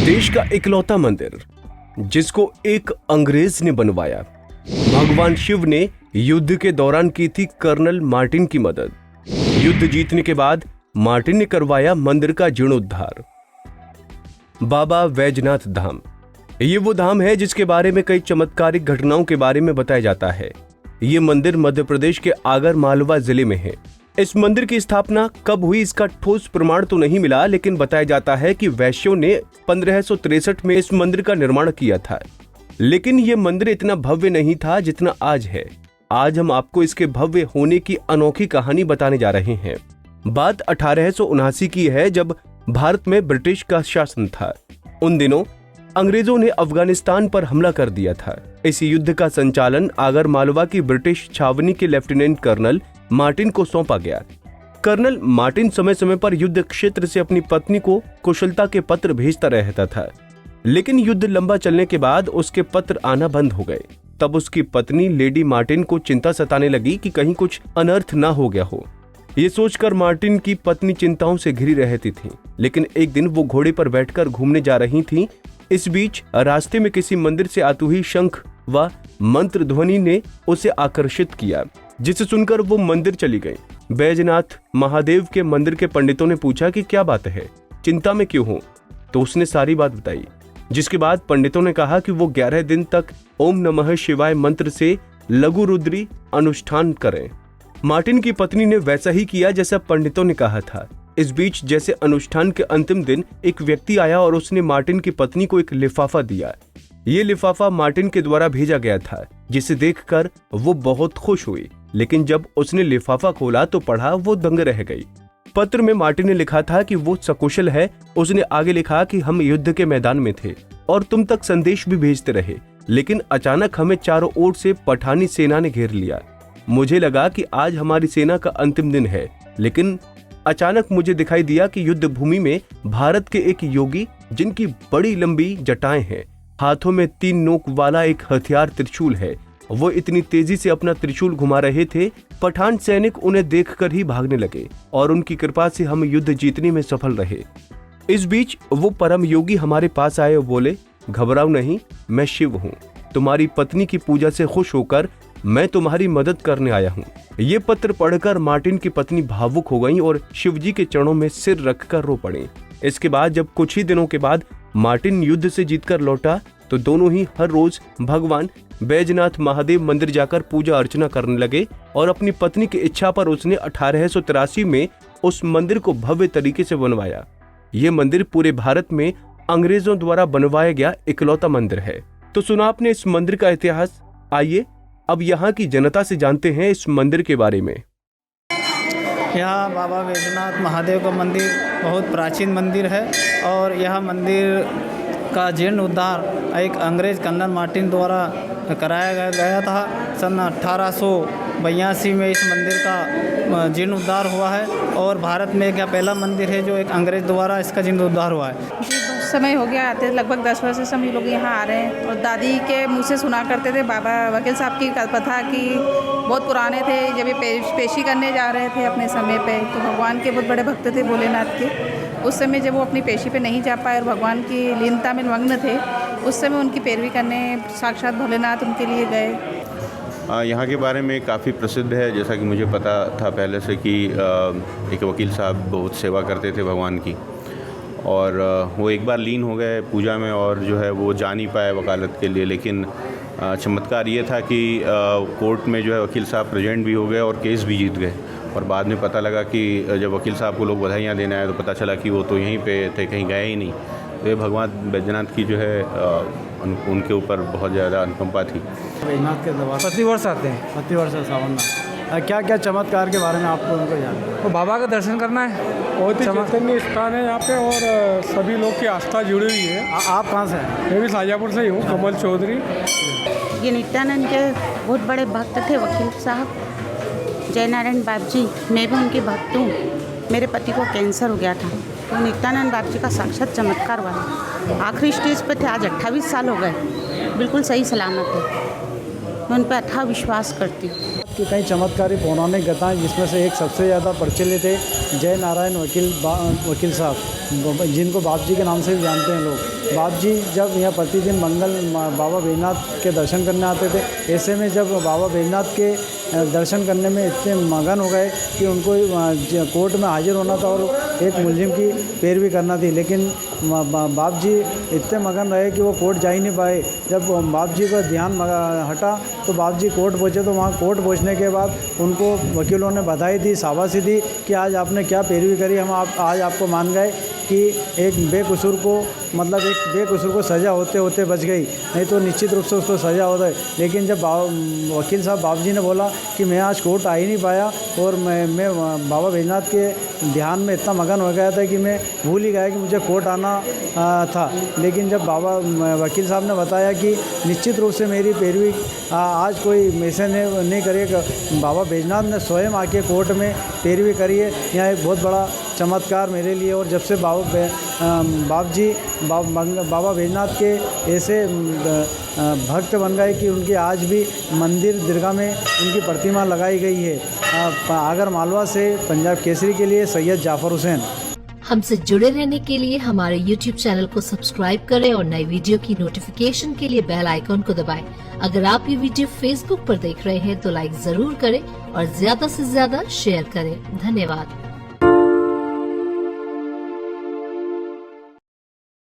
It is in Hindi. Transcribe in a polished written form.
देश का इकलौता मंदिर जिसको एक अंग्रेज ने बनवाया। भगवान शिव ने युद्ध के दौरान की थी कर्नल मार्टिन की मदद। युद्ध जीतने के बाद मार्टिन ने करवाया मंदिर का जीर्णोद्धार। बाबा वैजनाथ धाम, ये वो धाम है जिसके बारे में कई चमत्कारिक घटनाओं के बारे में बताया जाता है। ये मंदिर मध्य प्रदेश के आगर मालवा जिले में है। इस मंदिर की स्थापना कब हुई इसका ठोस प्रमाण तो नहीं मिला, लेकिन बताया जाता है कि वैश्यों ने 1563 में इस मंदिर का निर्माण किया था। लेकिन यह मंदिर इतना भव्य नहीं था जितना आज है। आज हम आपको इसके भव्य होने की अनोखी कहानी बताने जा रहे हैं। बात 1879 की है, जब भारत में ब्रिटिश का शासन था। उन दिनों अंग्रेजों ने अफगानिस्तान पर हमला कर दिया था। इस युद्ध का संचालन आगर मालवा की ब्रिटिश छावनी के लेफ्टिनेंट कर्नल मार्टिन को सौंपा गया। कर्नल मार्टिन समय समय पर युद्ध क्षेत्र से अपनी पत्नी को कुशलता के पत्र भेजता रहता था, लेकिन युद्ध लंबा चलने के बाद उसके पत्र आना बंद हो गए। तब उसकी पत्नी लेडी मार्टिन को चिंता सताने लगी कि कहीं कुछ अनर्थ ना हो गया हो। ये सोचकर मार्टिन की पत्नी चिंताओं से घिरी रहती थी। लेकिन एक दिन वो घोड़े पर बैठकर घूमने जा रही थी। इस बीच रास्ते में किसी मंदिर से आती हुई शंख व मंत्र ध्वनि ने उसे आकर्षित किया, जिसे सुनकर वो मंदिर चली गई। बैजनाथ महादेव के मंदिर के पंडितों ने पूछा कि क्या बात है, चिंता में क्यों हो? तो उसने सारी बात बताई, जिसके बाद पंडितों ने कहा कि वो 11 दिन तक ओम नमः शिवाय मंत्र से लघु रुद्री अनुष्ठान करें। मार्टिन की पत्नी ने वैसा ही किया जैसा पंडितों ने कहा था। इस बीच जैसे अनुष्ठान के अंतिम दिन एक व्यक्ति आया और उसने मार्टिन की पत्नी को एक लिफाफा दिया। ये लिफाफा मार्टिन के द्वारा भेजा गया था, जिसे देखकर वो बहुत खुश हुई। लेकिन जब उसने लिफाफा खोला तो पढ़ा, वो दंग रह गई। पत्र में मार्टिन ने लिखा था कि वो सकुशल है। उसने आगे लिखा कि हम युद्ध के मैदान में थे और तुम तक संदेश भी भेजते रहे, लेकिन अचानक हमें चारों ओर से पठानी सेना ने घेर लिया। मुझे लगा कि आज हमारी सेना का अंतिम दिन है, लेकिन अचानक मुझे दिखाई दिया कि युद्ध भूमि में भारत के एक योगी, जिनकी बड़ी लंबी जटाएं हैं, हाथों में 3 नोक वाला एक हथियार त्रिशूल है, वो इतनी तेजी से अपना त्रिशूल घुमा रहे थे। पठान सैनिक उन्हें देखकर ही भागने लगे और उनकी कृपा से हम युद्ध जीतने में सफल रहे। इस बीच वो परम योगी हमारे पास आए और बोले, घबराओ नहीं, मैं शिव हूँ। तुम्हारी पत्नी की पूजा से खुश होकर मैं तुम्हारी मदद करने आया हूँ। ये पत्र पढ़कर मार्टिन की पत्नी भावुक हो गई और शिवजी के चरणों में सिर रखकर रो पड़ी। इसके बाद जब कुछ ही दिनों के बाद मार्टिन युद्ध से जीतकर लौटा, तो दोनों ही हर रोज भगवान बैजनाथ महादेव मंदिर जाकर पूजा अर्चना करने लगे और अपनी पत्नी की इच्छा पर उसने 1883 में उस मंदिर को भव्य तरीके से बनवाया। ये मंदिर पूरे भारत में अंग्रेजों द्वारा बनवाया गया इकलौता मंदिर है। तो सुना आपने इस मंदिर का इतिहास। आइए अब यहाँ की जनता से जानते हैं इस मंदिर के बारे में। यहाँ बाबा वैजनाथ महादेव का मंदिर बहुत प्राचीन मंदिर है और यह मंदिर का जीर्णोद्धार एक अंग्रेज कर्नल मार्टिन द्वारा कराया गया था। सन 1882 में इस मंदिर का जीर्णोद्धार हुआ है और भारत में क्या पहला मंदिर है जो एक अंग्रेज द्वारा इसका जीर्णोद्धार हुआ है। समय हो गया आते, लगभग 10 वर्ष से हम लोग यहाँ आ रहे हैं। और दादी के मुँह से सुना करते थे बाबा वकील साहब की कथा की, बहुत पुराने थे। जब ये पेशी करने जा रहे थे अपने समय पे, तो भगवान के बहुत बड़े भक्त थे भोलेनाथ के। उस समय जब वो अपनी पेशी पे नहीं जा पाए और भगवान की लीनता में मग्न थे, उस समय उनकी पैरवी करने साक्षात भोलेनाथ उनके लिए गए। यहाँ के बारे में काफ़ी प्रसिद्ध है, जैसा कि मुझे पता था पहले से कि एक वकील साहब बहुत सेवा करते थे भगवान की, और वो एक बार लीन हो गए पूजा में और जो है वो जा नहीं पाए वकालत के लिए। लेकिन चमत्कार ये था कि कोर्ट में जो है वकील साहब प्रेजेंट भी हो गए और केस भी जीत गए। और बाद में पता लगा कि जब वकील साहब को लोग बधाइयाँ देने आए तो पता चला कि वो तो यहीं पे थे, कहीं गए ही नहीं। तो ये भगवान बैजनाथ की जो है उनके ऊपर बहुत ज़्यादा अनुकंपा थी। बैजनाथ के दरबार प्रतिवर्ष आते हैं। प्रतिवर्ष सावन में क्या क्या चमत्कार के बारे में आपको उनको जानना? तो बाबा का दर्शन करना है। बहुत ही चैतन्य स्थान है यहाँ पे और सभी लोग की आस्था जुड़ी हुई है। आप कहाँ से हैं? मैं भी शाजापुर से ही हूँ, कमल चौधरी। ये नित्यानंद के बहुत बड़े भक्त थे वकील साहब, जयनारायण बाप जी। मैं भी उनकी भक्त हूँ। मेरे पति को कैंसर हो गया था, तो नित्यानंद बाप जी का साक्षात चमत्कार हुआ। आखिरी स्टेज पे थे, आज 28 साल हो गए, बिल्कुल सही सलामत है। मैं उन पर अथाह विश्वास करती हूँ। की कई चमत्कारी पौराणिक गाथाएं, जिसमें से एक सबसे ज़्यादा प्रचलित है जय नारायण वकील साहब, जिनको बाप जी के नाम से भी जानते हैं लोग। बाप जी जब यहाँ प्रतिदिन मंगल बाबा बैजनाथ के दर्शन करने आते थे, ऐसे में जब बाबा बैजनाथ के दर्शन करने में इतने मगन हो गए कि उनको कोर्ट में हाजिर होना था और एक मुलजिम की पैरवी करना थी, लेकिन बाप जी इतने मगन रहे कि वो कोर्ट जा ही नहीं पाए। जब बाप जी का ध्यान हटा तो बाप जी कोर्ट पहुँचे, तो वहाँ कोर्ट पहुँचने के बाद उनको वकीलों ने बधाई दी, शाबाशी दी कि आज आपने क्या पैरवी करी, हम आज आपको मान गए कि एक बेकसूर को सज़ा होते होते बच गई, नहीं तो निश्चित रूप से उसको सज़ा होता है। लेकिन जब वकील साहब बाप जी ने बोला कि मैं आज कोर्ट आ ही नहीं पाया और मैं बाबा बैजनाथ के ध्यान में इतना मगन हो गया था कि मैं भूल ही गया कि मुझे कोर्ट आना था। लेकिन जब वकील साहब ने बताया कि निश्चित रूप से मेरी पैरवी आज कोई मैसेज नहीं करेगा, बाबा बैजनाथ ने स्वयं आके कोर्ट में पैरवी करी है, यह एक बहुत बड़ा चमत्कार मेरे लिए। और जब से बाबा बैजनाथ के ऐसे भक्त बन गए कि उनके आज भी मंदिर दरगाह में उनकी प्रतिमा लगाई गई है। आगर मालवा से पंजाब केसरी के लिए सैयद जाफर हुसैन। हमसे जुड़े रहने के लिए हमारे YouTube चैनल को सब्सक्राइब करें और नई वीडियो की नोटिफिकेशन के लिए बेल आइकॉन को दबाएं। अगर आप ये वीडियो Facebook पर देख रहे हैं तो लाइक जरूर करें और ज्यादा से ज्यादा शेयर करें। धन्यवाद।